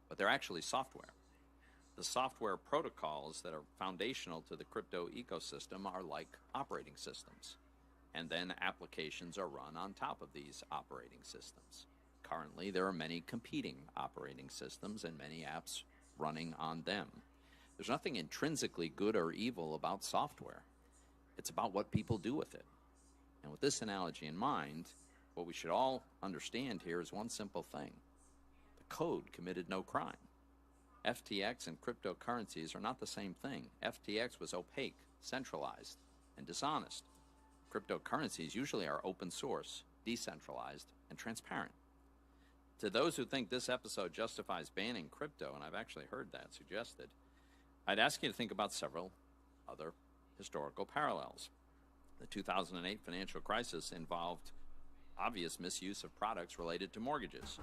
but they're actually software. The software protocols that are foundational to the crypto ecosystem are like operating systems, and then applications are run on top of these operating systems. Currently, there are many competing operating systems and many apps running on them. There's nothing intrinsically good or evil about software. It's about what people do with it. And with this analogy in mind, what we should all understand here is one simple thing. The code committed no crime. FTX and cryptocurrencies are not the same thing. FTX was opaque, centralized, and dishonest. Cryptocurrencies usually are open source, decentralized, and transparent. To those who think this episode justifies banning crypto, and I've actually heard that suggested, I'd ask you to think about several other historical parallels. The 2008 financial crisis involved obvious misuse of products related to mortgages.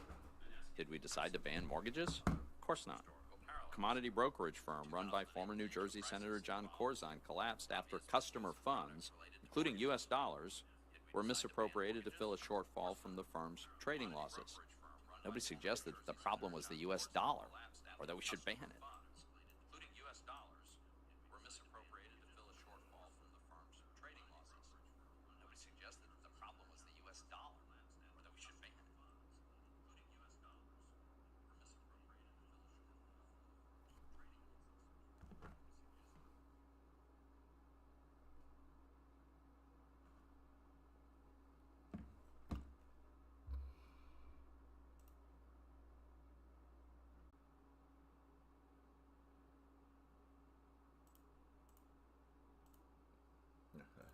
Did we decide to ban mortgages? Of course not. A commodity brokerage firm run by former New Jersey Senator John Corzine collapsed after customer funds, including U.S. dollars, were misappropriated to fill a shortfall from the firm's trading losses. Nobody suggested that the problem was the U.S. dollar or that we should ban it.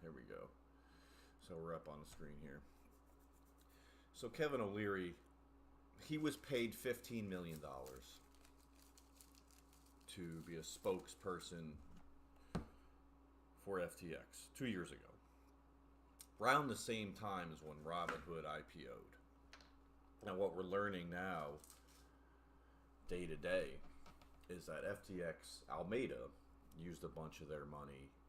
Here we go. So we're up on the screen here. So Kevin O'Leary, he was paid $15 million to be a spokesperson for FTX 2 years ago. Around the same time as when Robinhood IPO'd. And what we're learning now, day to day, is that FTX Alameda used a bunch of their money